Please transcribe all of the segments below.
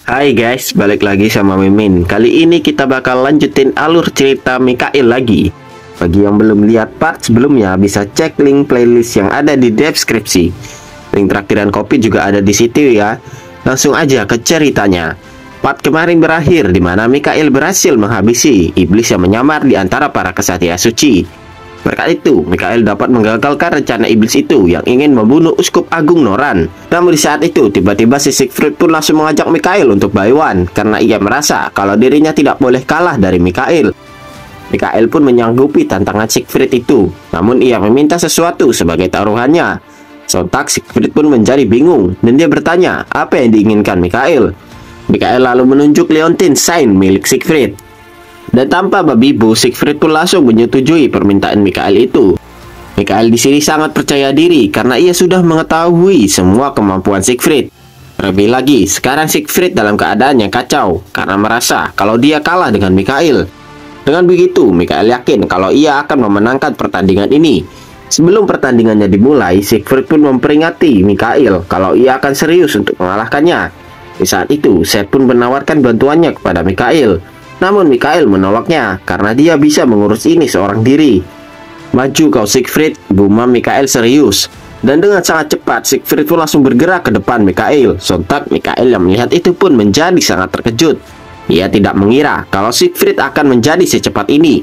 Hai guys, balik lagi sama Mimin. Kali ini kita bakal lanjutin alur cerita Mikael lagi. Bagi yang belum lihat part sebelumnya, bisa cek link playlist yang ada di deskripsi. Link traktiran kopi juga ada di situ ya. Langsung aja ke ceritanya. Part kemarin berakhir di mana Mikael berhasil menghabisi iblis yang menyamar di antara para kesatria suci. Berkat itu, Mikael dapat menggagalkan rencana iblis itu yang ingin membunuh Uskup Agung Noran. Namun di saat itu, tiba-tiba si Siegfried pun langsung mengajak Mikael untuk buy one, karena ia merasa kalau dirinya tidak boleh kalah dari Mikael. Mikael pun menyanggupi tantangan Siegfried itu, namun ia meminta sesuatu sebagai taruhannya. Sontak Siegfried pun menjadi bingung, dan dia bertanya apa yang diinginkan Mikael. Mikael lalu menunjuk Leontin sign milik Siegfried. Dan tanpa babi bu, Siegfried pun langsung menyetujui permintaan Mikael itu. Mikael di sini sangat percaya diri karena ia sudah mengetahui semua kemampuan Siegfried. Lebih lagi, sekarang Siegfried dalam keadaan yang kacau karena merasa kalau dia kalah dengan Mikael. Dengan begitu, Mikael yakin kalau ia akan memenangkan pertandingan ini. Sebelum pertandingannya dimulai, Siegfried pun memperingati Mikael kalau ia akan serius untuk mengalahkannya. Di saat itu, Seth pun menawarkan bantuannya kepada Mikael. Namun Mikael menolaknya karena dia bisa mengurus ini seorang diri. Maju kau Siegfried, gumam Mikael serius. Dan dengan sangat cepat Siegfried pun langsung bergerak ke depan Mikael. Sontak Mikael yang melihat itu pun menjadi sangat terkejut. Ia tidak mengira kalau Siegfried akan menjadi secepat ini.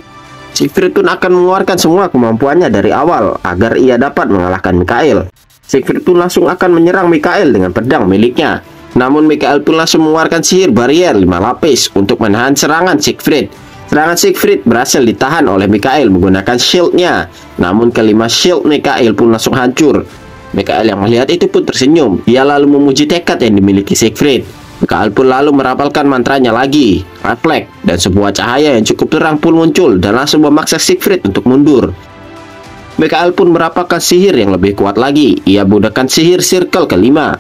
Siegfried pun akan mengeluarkan semua kemampuannya dari awal agar ia dapat mengalahkan Mikael. Siegfried pun langsung akan menyerang Mikael dengan pedang miliknya. Namun Mikael pun langsung mengeluarkan sihir barrier 5 lapis untuk menahan serangan Siegfried. Serangan Siegfried berhasil ditahan oleh Mikael menggunakan shieldnya. Namun kelima shield Mikael pun langsung hancur. Mikael yang melihat itu pun tersenyum. Ia lalu memuji tekad yang dimiliki Siegfried. Mikael pun lalu merapalkan mantranya lagi, refleks, dan sebuah cahaya yang cukup terang pun muncul dan langsung memaksa Siegfried untuk mundur. Mikael pun merapalkan sihir yang lebih kuat lagi. Ia menggunakan sihir circle kelima,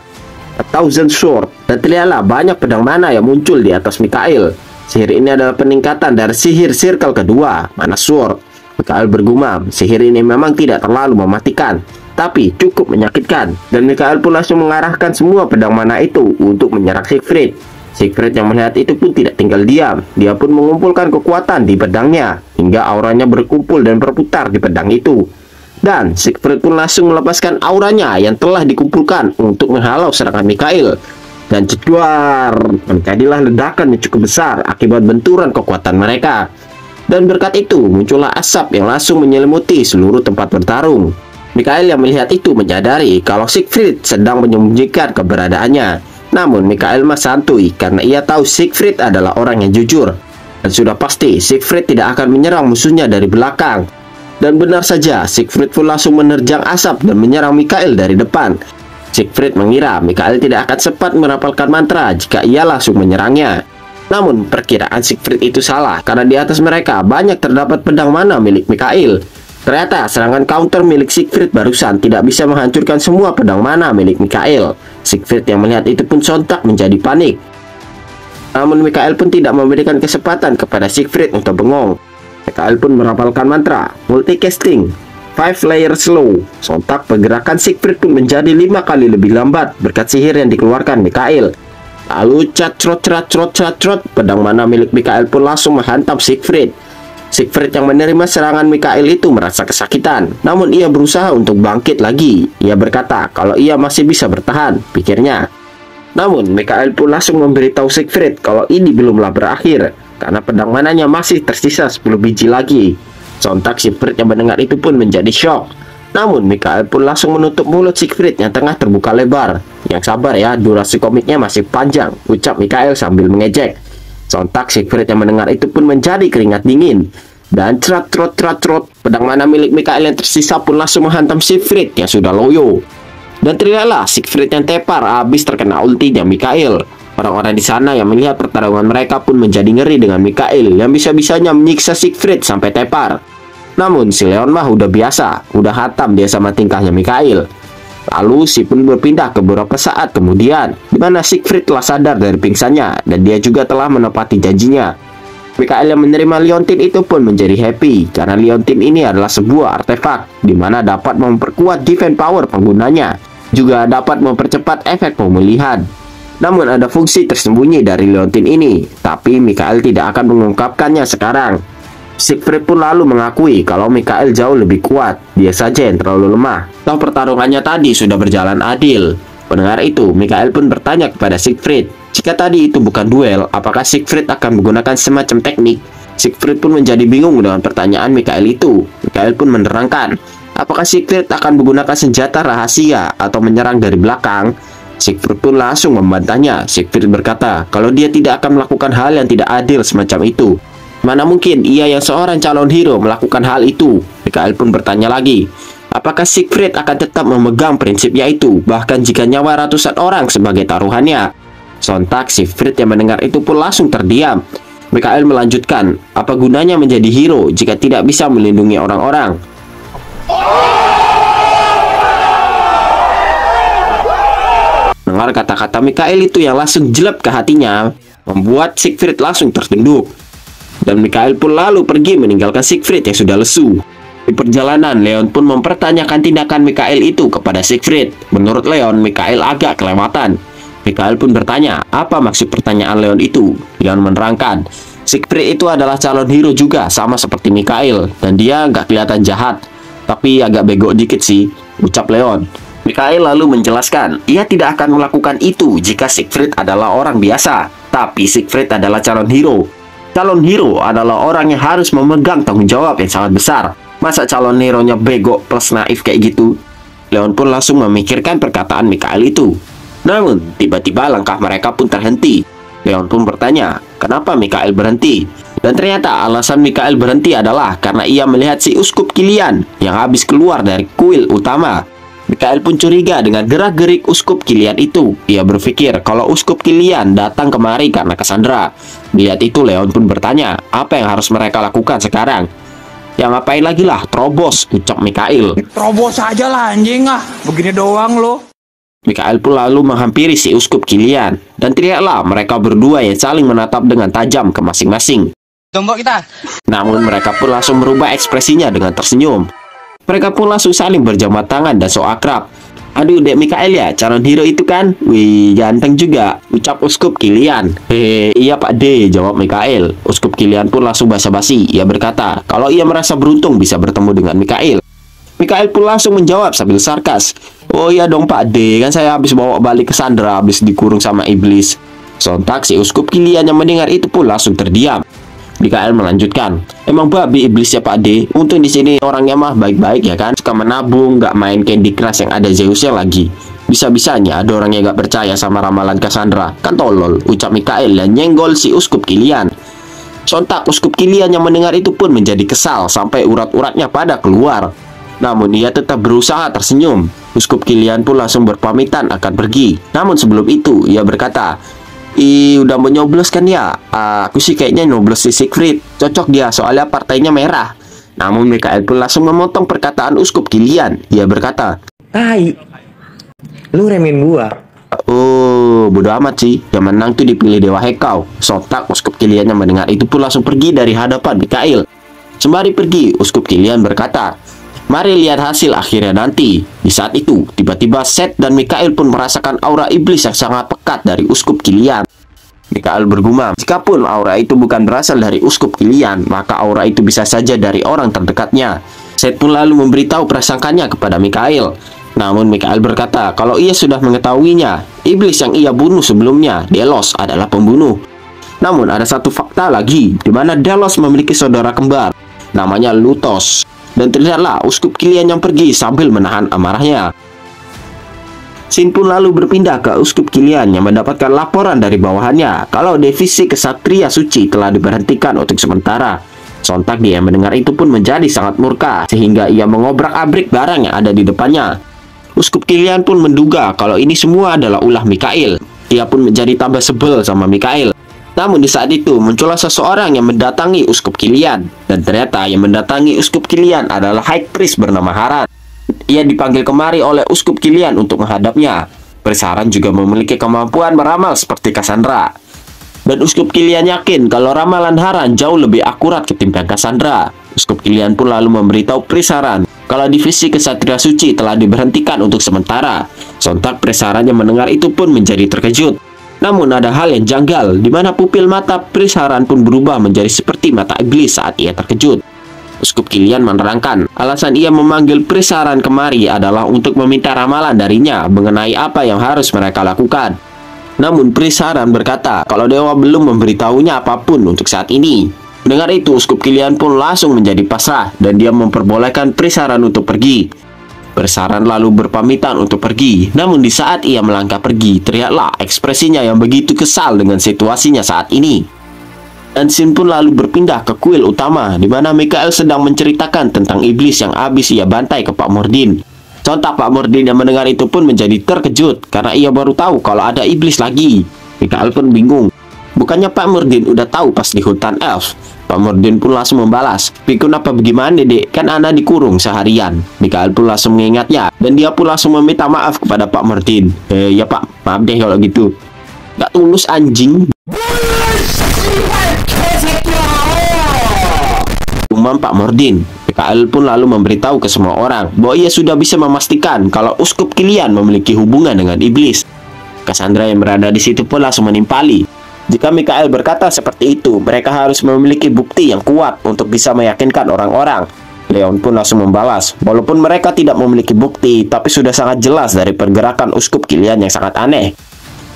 A Thousand Sword, dan terlihatlah banyak pedang mana yang muncul di atas Mikael. Sihir ini adalah peningkatan dari sihir circle kedua, Mana Sword. Mikael bergumam, sihir ini memang tidak terlalu mematikan, tapi cukup menyakitkan. Dan Mikael pun langsung mengarahkan semua pedang mana itu untuk menyerang Siegfried. Siegfried yang melihat itu pun tidak tinggal diam. Dia pun mengumpulkan kekuatan di pedangnya, hingga auranya berkumpul dan berputar di pedang itu. Dan Siegfried pun langsung melepaskan auranya yang telah dikumpulkan untuk menghalau serangan Mikael. Dan jedwar, terjadilah ledakan yang cukup besar akibat benturan kekuatan mereka. Dan berkat itu muncullah asap yang langsung menyelimuti seluruh tempat bertarung. Mikael yang melihat itu menyadari kalau Siegfried sedang menyembunyikan keberadaannya. Namun Mikael mah santuy karena ia tahu Siegfried adalah orang yang jujur. Dan sudah pasti Siegfried tidak akan menyerang musuhnya dari belakang. Dan benar saja, Siegfried pun langsung menerjang asap dan menyerang Mikael dari depan. Siegfried mengira Mikael tidak akan sempat merapalkan mantra jika ia langsung menyerangnya. Namun, perkiraan Siegfried itu salah karena di atas mereka banyak terdapat pedang mana milik Mikael. Ternyata serangan counter milik Siegfried barusan tidak bisa menghancurkan semua pedang mana milik Mikael. Siegfried yang melihat itu pun sontak menjadi panik. Namun Mikael pun tidak memberikan kesempatan kepada Siegfried untuk bengong. Mikael pun merapalkan mantra multicasting 5 layer slow. Sontak pergerakan Siegfried pun menjadi 5 kali lebih lambat berkat sihir yang dikeluarkan Mikael. Lalu cat-crot, pedang mana milik Mikael pun langsung menghantam Siegfried. Siegfried yang menerima serangan Mikael itu merasa kesakitan. Namun ia berusaha untuk bangkit lagi. Ia berkata kalau ia masih bisa bertahan, pikirnya. Namun Mikael pun langsung memberitahu Siegfried kalau ini belumlah berakhir, karena pedang mananya masih tersisa 10 biji lagi. Sontak Siegfried yang mendengar itu pun menjadi shock. Namun Mikael pun langsung menutup mulut Siegfried yang tengah terbuka lebar. Yang sabar ya, durasi komiknya masih panjang, ucap Mikael sambil mengejek. Sontak Siegfried yang mendengar itu pun menjadi keringat dingin. Dan trot, pedang mana milik Mikael yang tersisa pun langsung menghantam Siegfried yang sudah loyo. Dan terlihatlah Siegfried yang tepar habis terkena ultinya Mikael. Orang-orang di sana yang melihat pertarungan mereka pun menjadi ngeri dengan Mikael yang bisa-bisanya menyiksa Siegfried sampai tepar. Namun si Leon mah udah biasa, udah hatam dia sama tingkahnya Mikael. Lalu si pun berpindah ke beberapa saat kemudian, di mana Siegfried telah sadar dari pingsannya dan dia juga telah menepati janjinya. Mikael yang menerima Leontin itu pun menjadi happy karena Leontin ini adalah sebuah artefak di mana dapat memperkuat defense power penggunanya, juga dapat mempercepat efek pemulihan. Namun ada fungsi tersembunyi dari Leontin ini, tapi Mikhail tidak akan mengungkapkannya sekarang. Siegfried pun lalu mengakui kalau Mikhail jauh lebih kuat, dia saja yang terlalu lemah. Toh pertarungannya tadi sudah berjalan adil. Pendengar itu, Mikhail pun bertanya kepada Siegfried, jika tadi itu bukan duel, apakah Siegfried akan menggunakan semacam teknik? Siegfried pun menjadi bingung dengan pertanyaan Mikhail itu. Mikhail pun menerangkan, apakah Siegfried akan menggunakan senjata rahasia atau menyerang dari belakang? Siegfried pun langsung membantahnya. Siegfried berkata, kalau dia tidak akan melakukan hal yang tidak adil semacam itu. Mana mungkin ia yang seorang calon hero melakukan hal itu? Mikhail pun bertanya lagi, apakah Siegfried akan tetap memegang prinsipnya itu, bahkan jika nyawa ratusan orang sebagai taruhannya? Sontak Siegfried yang mendengar itu pun langsung terdiam. Mikhail melanjutkan, apa gunanya menjadi hero jika tidak bisa melindungi orang-orang? Dengar kata-kata Mikhail itu yang langsung jelek ke hatinya, membuat Siegfried langsung tertunduk. Dan Mikhail pun lalu pergi meninggalkan Siegfried yang sudah lesu. Di perjalanan, Leon pun mempertanyakan tindakan Mikhail itu kepada Siegfried. Menurut Leon, Mikhail agak kelewatan. Mikhail pun bertanya, apa maksud pertanyaan Leon itu? Leon menerangkan, Siegfried itu adalah calon hero juga, sama seperti Mikhail. Dan dia nggak kelihatan jahat, tapi agak bego dikit sih, ucap Leon. Mikhail lalu menjelaskan, ia tidak akan melakukan itu jika Siegfried adalah orang biasa. Tapi Siegfried adalah calon hero. Calon hero adalah orang yang harus memegang tanggung jawab yang sangat besar. Masa calon hero-nya bego plus naif kayak gitu? Leon pun langsung memikirkan perkataan Mikhail itu. Namun, tiba-tiba langkah mereka pun terhenti. Leon pun bertanya, kenapa Mikhail berhenti? Dan ternyata alasan Mikhail berhenti adalah karena ia melihat si Uskup Kilian yang habis keluar dari kuil utama. Mikhail pun curiga dengan gerak-gerik Uskup Kilian itu. Ia berpikir kalau Uskup Kilian datang kemari karena Cassandra. Lihat itu, Leon pun bertanya, apa yang harus mereka lakukan sekarang? Ya ngapain lagi lah, terobos, ucap Mikhail. Terobos aja lah anjing ah, begini doang lo. Mikhail pun lalu menghampiri si Uskup Kilian. Dan teriaklah mereka berdua yang saling menatap dengan tajam ke masing-masing. Tombok kita. Namun mereka pun langsung merubah ekspresinya dengan tersenyum. Mereka pun langsung saling berjabat tangan dan so akrab. Aduh, Dek Mikhail ya, calon hero itu kan? Wih, ganteng juga, ucap Uskup Kilian. Hehe, iya Pak D, jawab Mikhail. Uskup Kilian pun langsung basa-basi. Ia berkata, kalau ia merasa beruntung bisa bertemu dengan Mikhail. Mikhail pun langsung menjawab sambil sarkas. Oh iya dong Pak D, kan saya habis bawa balik Cassandra, habis dikurung sama iblis. Sontak si Uskup Kilian yang mendengar itu pun langsung terdiam. Mikhail melanjutkan, emang babi iblis ya Pak D. Untung di sini orangnya mah baik-baik ya kan, suka menabung, nggak main Candy Crush yang ada Zeusnya lagi. Bisa-bisanya ada orang yang nggak percaya sama ramalan Cassandra, kan tolol, ucap Mikhail dan nyenggol si Uskup Kilian. Sontak Uskup Kilian yang mendengar itu pun menjadi kesal sampai urat-uratnya pada keluar. Namun ia tetap berusaha tersenyum. Uskup Kilian pun langsung berpamitan akan pergi. Namun sebelum itu ia berkata, udah mau nyoblos kan ya? Aku sih kayaknya nyoblos si Siegfried. Cocok dia, soalnya partainya merah. Namun Mikhail pun langsung memotong perkataan Uskup Kilian. Ia berkata, Tai, lu remin gua. oh, bodo amat sih. Yang menang tuh dipilih Dewa Hekau. Sontak Uskup Kilian yang mendengar itu pun langsung pergi dari hadapan Mikhail. Sembari pergi, Uskup Kilian berkata, mari lihat hasil akhirnya nanti. Di saat itu, tiba-tiba Seth dan Mikhail pun merasakan aura iblis yang sangat pekat dari Uskup Kilian. Mikhail bergumam, jikapun aura itu bukan berasal dari Uskup Kilian, maka aura itu bisa saja dari orang terdekatnya. Seth pun lalu memberitahu prasangkanya kepada Mikhail. Namun Mikhail berkata kalau ia sudah mengetahuinya, iblis yang ia bunuh sebelumnya, Delos, adalah pembunuh. Namun ada satu fakta lagi, di mana Delos memiliki saudara kembar, namanya Lutos. Dan terlihatlah Uskup Kilian yang pergi sambil menahan amarahnya. Scene pun lalu berpindah ke Uskup Kilian yang mendapatkan laporan dari bawahannya kalau divisi Kesatria Suci telah diberhentikan untuk sementara. Sontak dia mendengar itu pun menjadi sangat murka sehingga ia mengobrak-abrik barang yang ada di depannya. Uskup Kilian pun menduga kalau ini semua adalah ulah Mikhail. Dia pun menjadi tambah sebel sama Mikhail. Namun di saat itu muncullah seseorang yang mendatangi Uskup Kilian. Dan ternyata yang mendatangi Uskup Kilian adalah High Priest bernama Haran. Ia dipanggil kemari oleh Uskup Kilian untuk menghadapnya. Priest Haran juga memiliki kemampuan meramal seperti Cassandra. Dan Uskup Kilian yakin kalau ramalan Haran jauh lebih akurat ketimbang Cassandra. Uskup Kilian pun lalu memberitahu Priest Haran kalau divisi Kesatria Suci telah diberhentikan untuk sementara. Sontak Priest Haran yang mendengar itu pun menjadi terkejut. Namun ada hal yang janggal, di mana pupil mata Pris Haran pun berubah menjadi seperti mata iblis saat ia terkejut. Uskup Kilian menerangkan, alasan ia memanggil Pris Haran kemari adalah untuk meminta ramalan darinya mengenai apa yang harus mereka lakukan. Namun Pris Haran berkata kalau dewa belum memberitahunya apapun untuk saat ini. Mendengar itu, Uskup Kilian pun langsung menjadi pasrah dan dia memperbolehkan Pris Haran untuk pergi. Pris Haran lalu berpamitan untuk pergi. Namun di saat ia melangkah pergi, terlihatlah ekspresinya yang begitu kesal dengan situasinya saat ini. Dan scene pun lalu berpindah ke kuil utama, di mana Mikael sedang menceritakan tentang iblis yang habis ia bantai ke Pak Mordin. Sontak Pak Mordin yang mendengar itu pun menjadi terkejut karena ia baru tahu kalau ada iblis lagi. Mikael pun bingung. Bukannya Pak Mordin udah tahu pas di hutan elf? Pak Mordin pun langsung membalas, "Pikun apa bagaimana dek? Kan Ana dikurung seharian." Mikael pun langsung mengingatnya dan dia pun langsung meminta maaf kepada Pak Mordin. Ya Pak, maaf deh kalau gitu. Gak tulus anjing. Umam Pak Mordin. Mikael pun lalu memberitahu ke semua orang bahwa ia sudah bisa memastikan kalau Uskup Kilian memiliki hubungan dengan iblis. Cassandra yang berada di situ pun langsung menimpali. Jika Mikael berkata seperti itu, mereka harus memiliki bukti yang kuat untuk bisa meyakinkan orang-orang. Leon pun langsung membalas, walaupun mereka tidak memiliki bukti, tapi sudah sangat jelas dari pergerakan Uskup Kilian yang sangat aneh.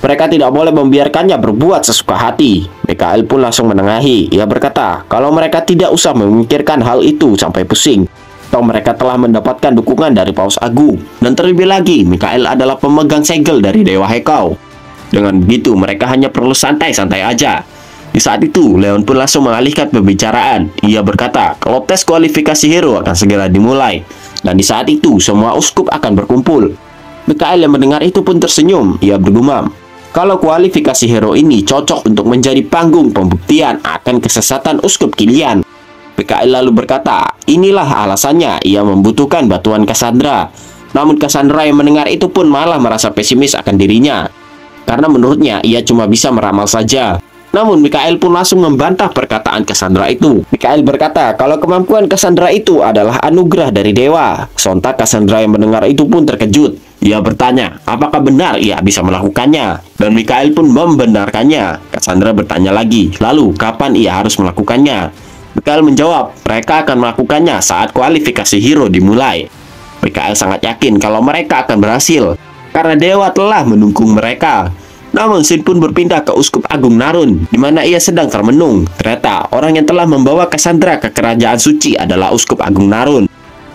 Mereka tidak boleh membiarkannya berbuat sesuka hati. Mikael pun langsung menengahi. Ia berkata, kalau mereka tidak usah memikirkan hal itu sampai pusing. Atau mereka telah mendapatkan dukungan dari Paus Agung. Dan terlebih lagi, Mikael adalah pemegang segel dari Dewa Hekau. Dengan begitu, mereka hanya perlu santai-santai aja. Di saat itu, Leon pun langsung mengalihkan pembicaraan. Ia berkata, kalau tes kualifikasi hero akan segera dimulai. Dan di saat itu, semua uskup akan berkumpul. Mikael yang mendengar itu pun tersenyum. Ia bergumam, kalau kualifikasi hero ini cocok untuk menjadi panggung pembuktian akan kesesatan Uskup Kilian. Mikael lalu berkata, inilah alasannya ia membutuhkan bantuan Cassandra. Namun Cassandra yang mendengar itu pun malah merasa pesimis akan dirinya. Karena menurutnya ia cuma bisa meramal saja. Namun Mikael pun langsung membantah perkataan Cassandra itu. Mikael berkata kalau kemampuan Cassandra itu adalah anugerah dari dewa. Sontak Cassandra yang mendengar itu pun terkejut. Ia bertanya apakah benar ia bisa melakukannya. Dan Mikael pun membenarkannya. Cassandra bertanya lagi, lalu kapan ia harus melakukannya? Mikael menjawab, mereka akan melakukannya saat kualifikasi hero dimulai. Mikael sangat yakin kalau mereka akan berhasil karena dewa telah mendukung mereka. Namun Sin pun berpindah ke Uskup Agung Narun, di mana ia sedang termenung. Ternyata orang yang telah membawa Cassandra ke kerajaan suci adalah Uskup Agung Narun.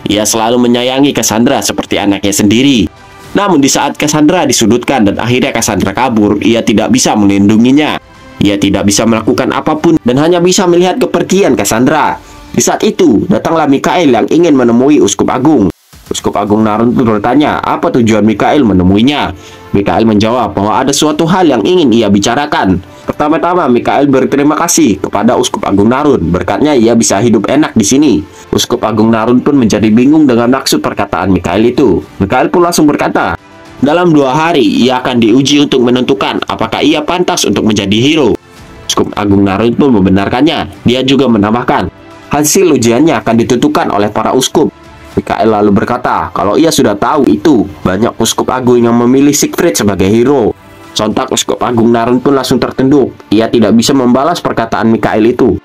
Ia selalu menyayangi Cassandra seperti anaknya sendiri. Namun di saat Cassandra disudutkan dan akhirnya Cassandra kabur, ia tidak bisa melindunginya. Ia tidak bisa melakukan apapun dan hanya bisa melihat kepergian Cassandra. Di saat itu, datanglah Mikael yang ingin menemui Uskup Agung. Uskup Agung Narun pun bertanya apa tujuan Mikael menemuinya. Mikael menjawab bahwa ada suatu hal yang ingin ia bicarakan. Pertama-tama Mikael berterima kasih kepada Uskup Agung Narun, berkatnya ia bisa hidup enak di sini. Uskup Agung Narun pun menjadi bingung dengan maksud perkataan Mikael itu. Mikael pun langsung berkata, dalam 2 hari ia akan diuji untuk menentukan apakah ia pantas untuk menjadi hero. Uskup Agung Narun pun membenarkannya. Dia juga menambahkan, hasil ujiannya akan ditentukan oleh para uskup. Mikael lalu berkata, kalau ia sudah tahu itu, banyak uskup agung yang memilih Siegfried sebagai hero. Sontak Uskup Agung Narun pun langsung tertunduk. Ia tidak bisa membalas perkataan Mikael itu.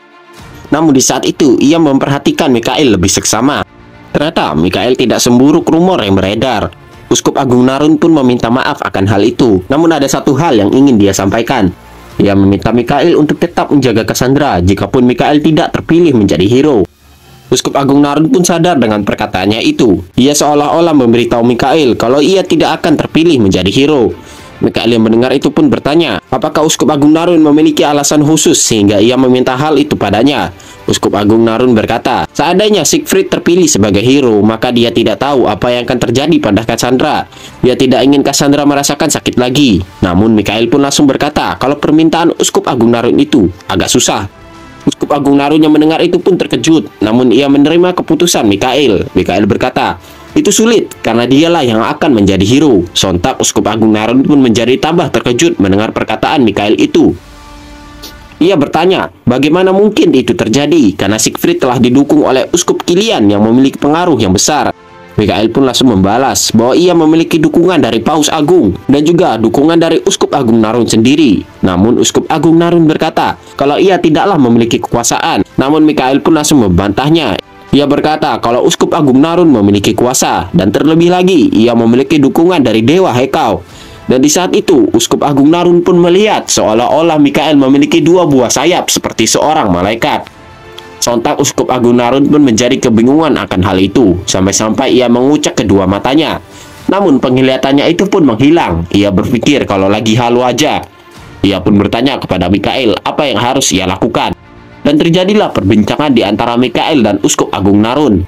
Namun di saat itu, ia memperhatikan Mikael lebih seksama. Ternyata Mikael tidak semburuk rumor yang beredar. Uskup Agung Narun pun meminta maaf akan hal itu. Namun ada satu hal yang ingin dia sampaikan. Ia meminta Mikael untuk tetap menjaga Cassandra jikapun Mikael tidak terpilih menjadi hero. Uskup Agung Narun pun sadar dengan perkataannya itu. Ia seolah-olah memberitahu Mikael kalau ia tidak akan terpilih menjadi hero. Mikael yang mendengar itu pun bertanya, apakah Uskup Agung Narun memiliki alasan khusus sehingga ia meminta hal itu padanya? Uskup Agung Narun berkata, seandainya Siegfried terpilih sebagai hero, maka dia tidak tahu apa yang akan terjadi pada Cassandra. Dia tidak ingin Cassandra merasakan sakit lagi. Namun Mikael pun langsung berkata, kalau permintaan Uskup Agung Narun itu agak susah. Uskup Agung Narun yang mendengar itu pun terkejut, namun ia menerima keputusan Mikael. Mikael berkata, itu sulit karena dialah yang akan menjadi hero. Sontak Uskup Agung Narun pun menjadi tambah terkejut mendengar perkataan Mikael itu. Ia bertanya, bagaimana mungkin itu terjadi karena Siegfried telah didukung oleh Uskup Kilian yang memiliki pengaruh yang besar. Mikael pun langsung membalas bahwa ia memiliki dukungan dari Paus Agung dan juga dukungan dari Uskup Agung Narun sendiri. Namun Uskup Agung Narun berkata kalau ia tidaklah memiliki kekuasaan. Namun Mikael pun langsung membantahnya. Ia berkata kalau Uskup Agung Narun memiliki kuasa dan terlebih lagi ia memiliki dukungan dari Dewa Hekau. Dan di saat itu Uskup Agung Narun pun melihat seolah-olah Mikael memiliki dua buah sayap seperti seorang malaikat. Sontak Uskup Agung Narun pun menjadi kebingungan akan hal itu, sampai-sampai ia mengucek kedua matanya. Namun penglihatannya itu pun menghilang. Ia berpikir kalau lagi halu aja. Ia pun bertanya kepada Mikael apa yang harus ia lakukan. Dan terjadilah perbincangan di antara Mikael dan Uskup Agung Narun.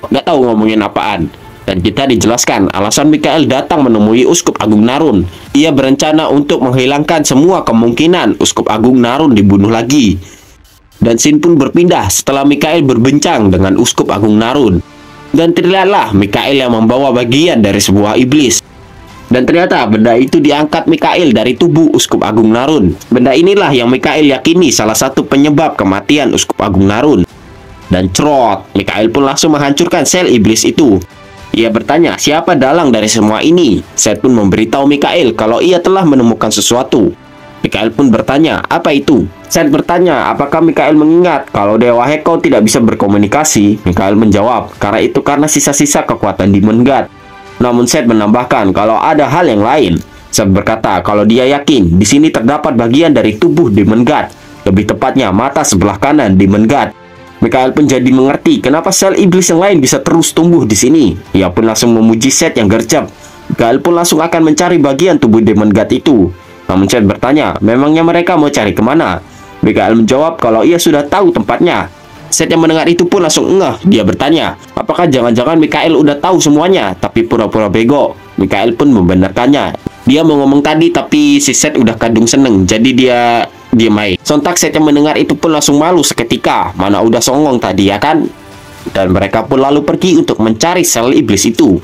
Nggak tahu ngomongin apaan. Dan kita dijelaskan alasan Mikael datang menemui Uskup Agung Narun. Ia berencana untuk menghilangkan semua kemungkinan Uskup Agung Narun dibunuh lagi. Dan scene pun berpindah setelah Mikael berbincang dengan Uskup Agung Narun. Dan terlihatlah Mikael yang membawa bagian dari sebuah iblis. Dan ternyata benda itu diangkat Mikael dari tubuh Uskup Agung Narun. Benda inilah yang Mikael yakini salah satu penyebab kematian Uskup Agung Narun. Dan cerot, Mikael pun langsung menghancurkan sel iblis itu. Ia bertanya siapa dalang dari semua ini. Seth pun memberitahu Mikael kalau ia telah menemukan sesuatu. Mikael pun bertanya, apa itu? Seth bertanya, apakah Mikael mengingat kalau Dewa Hekau tidak bisa berkomunikasi? Mikael menjawab, karena sisa-sisa kekuatan Demon God. Namun Seth menambahkan kalau ada hal yang lain. Seth berkata kalau dia yakin di sini terdapat bagian dari tubuh Demon God. Lebih tepatnya mata sebelah kanan Demon God. Mikael pun jadi mengerti kenapa sel iblis yang lain bisa terus tumbuh di sini. Ia pun langsung memuji Seth yang gercep. Mikael pun langsung akan mencari bagian tubuh Demon God itu. Namun Seth bertanya, memangnya mereka mau cari kemana? Mikael menjawab kalau ia sudah tahu tempatnya. Seth yang mendengar itu pun langsung ngeh. Dia bertanya, apakah jangan-jangan Mikael udah tahu semuanya, tapi pura-pura bego? Mikael pun membenarkannya. Dia mau ngomong tadi, tapi si Seth udah kadung seneng, jadi dia diam aja. Sontak Seth yang mendengar itu pun langsung malu seketika. Mana udah songong tadi ya kan? Dan mereka pun lalu pergi untuk mencari sel iblis itu.